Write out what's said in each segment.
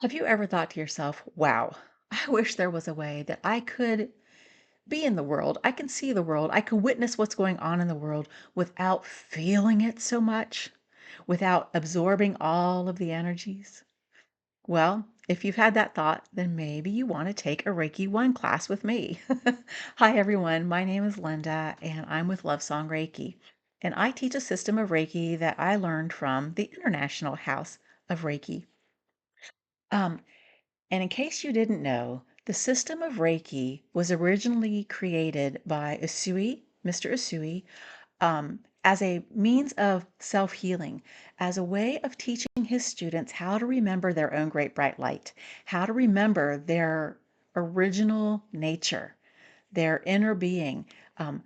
Have you ever thought to yourself, wow, I wish there was a way that I could be in the world, I can see the world, I can witness what's going on in the world without feeling it so much, without absorbing all of the energies? Well, if you've had that thought, then maybe you want to take a Reiki 1 class with me. Hi, everyone. My name is Linda, and I'm with Love Song Reiki. And I teach a system of Reiki that I learned from the International House of Reiki. Um, And in case you didn't know, the system of Reiki was originally created by Mr. Usui, as a means of self healing, as a way of teaching his students how to remember their own great bright light, how to remember their original nature, their inner being, um,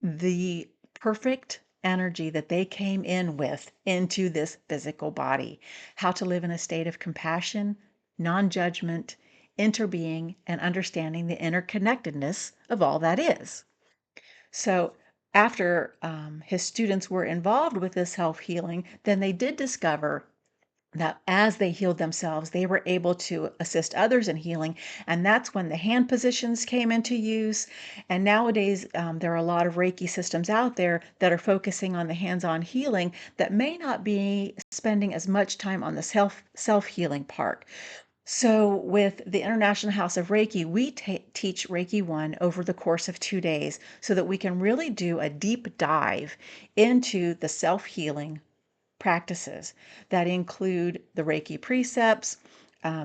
the perfect energy that they came in with into this physical body, how to live in a state of compassion, non judgment, interbeing, and understanding the interconnectedness of all that is. So, after his students were involved with this self healing, then they did discover that as they healed themselves, they were able to assist others in healing. And that's when the hand positions came into use. And nowadays, there are a lot of Reiki systems out there that are focusing on the hands-on healing that may not be spending as much time on the self-healing part. So, with the International House of Reiki, we teach Reiki 1 over the course of 2 days so that we can really do a deep dive into the self healing practices that include the Reiki precepts,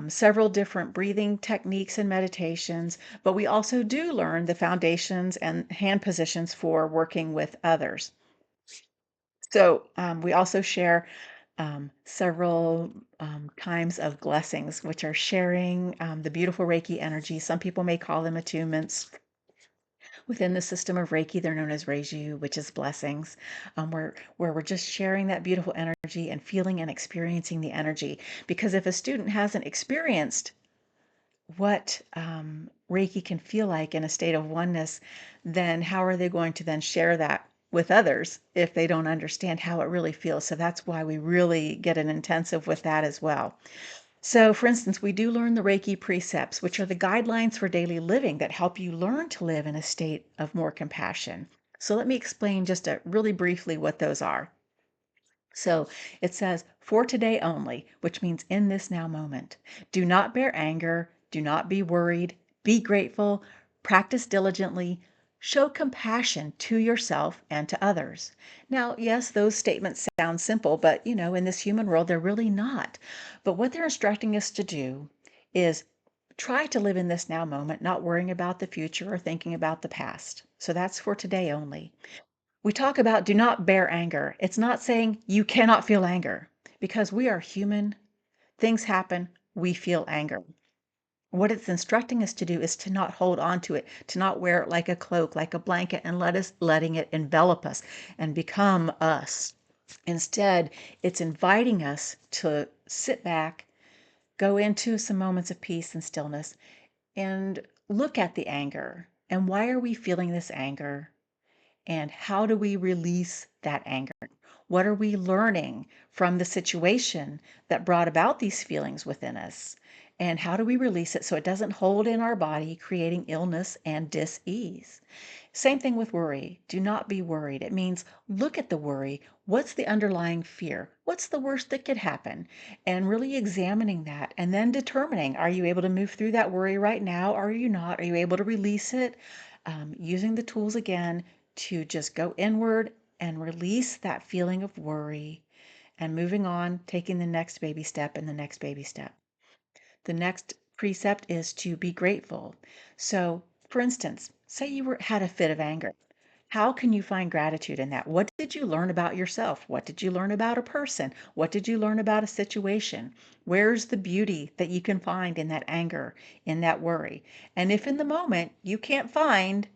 several different breathing techniques and meditations, but we also do learn the foundations and hand positions for working with others. So we also share several times of blessings, which are sharing the beautiful Reiki energy. Some people may call them attunements. Within the system of Reiki, they're known as Reiju, which is blessings, where we're just sharing that beautiful energy and feeling and experiencing the energy. Because if a student hasn't experienced what Reiki can feel like in a state of oneness, then how are they going to then share that with others if they don't understand how it really feels? So that's why we really get an intensive with that as well. So, for instance, we do learn the Reiki precepts, which are the guidelines for daily living that help you learn to live in a state of more compassion. So, let me explain just really briefly what those are. So, it says, for today only, which means in this now moment. Do not bear anger, do not be worried, be grateful, practice diligently, show compassion to yourself and to others. Now, yes, those statements sound simple, but in this human world, they're really not. But what they're instructing us to do is try to live in this now moment, not worrying about the future or thinking about the past. So that's for today only. We talk about do not bear anger. It's not saying you cannot feel anger because we are human. Things happen. We feel anger. What it's instructing us to do is to not hold on to it, to not wear it like a cloak, like a blanket, and letting it envelop us and become us. Instead, it's inviting us to sit back, go into some moments of peace and stillness, and look at the anger. And why are we feeling this anger? And how do we release that anger? What are we learning from the situation that brought about these feelings within us? And how do we release it so it doesn't hold in our body, creating illness and dis-ease? Same thing with worry. Do not be worried. It means look at the worry. What's the underlying fear? What's the worst that could happen? And really examining that and then determining, are you able to move through that worry right now? Are you not? Are you able to release it? Using the tools again to just go inward and release that feeling of worry and moving on, taking the next baby step and the next baby step. The next precept is to be grateful. So, for instance, say you had a fit of anger. How can you find gratitude in that? What did you learn about yourself? What did you learn about a person? What did you learn about a situation? Where's the beauty that you can find in that anger, in that worry? And if in the moment you can't find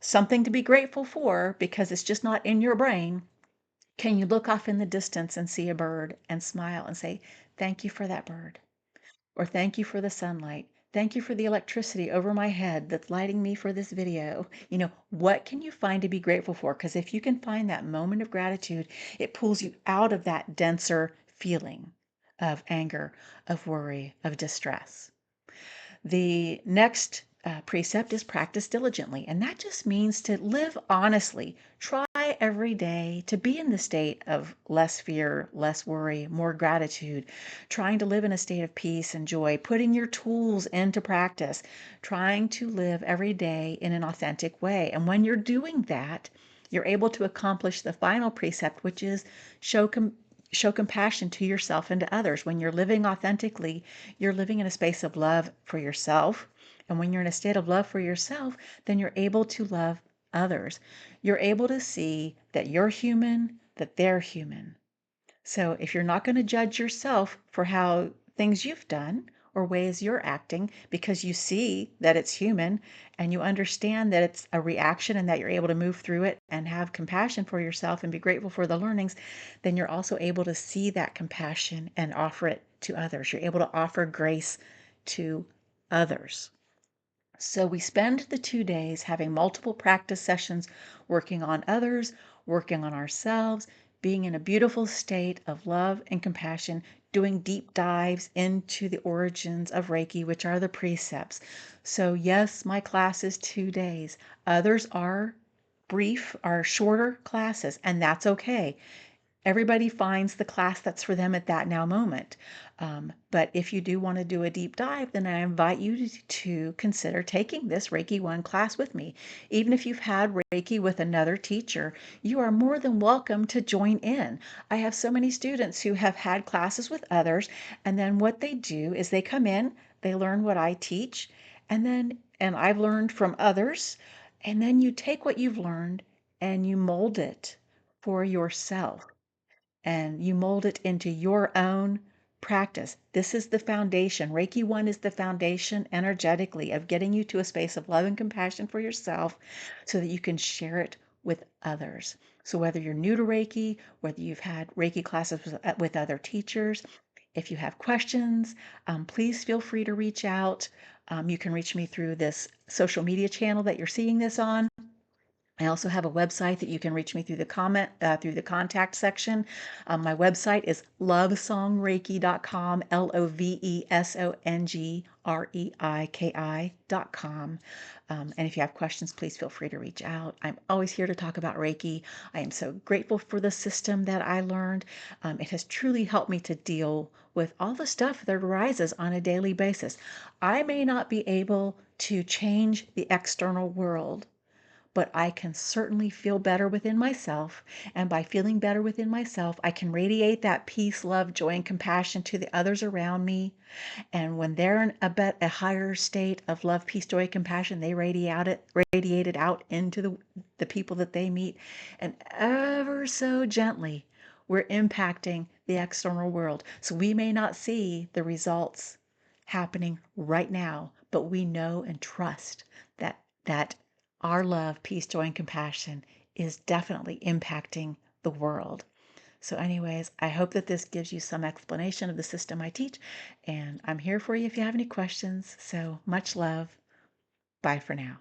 something to be grateful for because it's just not in your brain, can you look off in the distance and see a bird and smile and say, thank you for that bird? Or thank you for the sunlight. Thank you for the electricity over my head that's lighting me for this video. What can you find to be grateful for? Because if you can find that moment of gratitude, it pulls you out of that denser feeling of anger, of worry, of distress. The next precept is practice diligently, and that just means to live honestly. Try every day to be in the state of less fear, less worry, more gratitude, trying to live in a state of peace and joy, putting your tools into practice, trying to live every day in an authentic way. And when you're doing that, you're able to accomplish the final precept, which is show show compassion to yourself and to others. When you're living authentically, you're living in a space of love for yourself. And when you're in a state of love for yourself, then you're able to love others. You're able to see that you're human, that they're human. So if you're not going to judge yourself for how things you've done or ways you're acting because you see that it's human and you understand that it's a reaction and that you're able to move through it and have compassion for yourself and be grateful for the learnings, then you're also able to see that compassion and offer it to others. You're able to offer grace to others. So we spend the 2 days having multiple practice sessions, working on others, working on ourselves, being in a beautiful state of love and compassion, doing deep dives into the origins of Reiki, which are the precepts. So, yes, my class is 2 days. Others are shorter classes, and that's okay. Everybody finds the class that's for them at that now moment. But if you do want to do a deep dive, then I invite you to consider taking this Reiki 1 class with me. Even if you've had Reiki with another teacher, you are more than welcome to join in. I have so many students who have had classes with others, and then what they do is they come in, they learn what I teach, and I've learned from others, and then you take what you've learned and you mold it for yourself and you mold it into your own practice. This is the foundation. Reiki 1 is the foundation energetically of getting you to a space of love and compassion for yourself so that you can share it with others. So, whether you're new to Reiki, whether you've had Reiki classes with other teachers, if you have questions, please feel free to reach out. You can reach me through this social media channel that you're seeing this on. I also have a website that you can reach me through through the contact section. My website is lovesongreiki.com, lovesongreiki.com. And if you have questions, please feel free to reach out. I'm always here to talk about Reiki. I am so grateful for the system that I learned. It has truly helped me to deal with all the stuff that arises on a daily basis. I may not be able to change the external world, but I can certainly feel better within myself. And by feeling better within myself, I can radiate that peace, love, joy, and compassion to the others around me. And when they're in a higher state of love, peace, joy, compassion, they radiate it out into the people that they meet. And ever so gently, we're impacting the external world. So we may not see the results happening right now, but we know and trust that our love, peace, joy, and compassion is definitely impacting the world. So, anyways, I hope that this gives you some explanation of the system I teach, and I'm here for you if you have any questions. So, much love. Bye for now.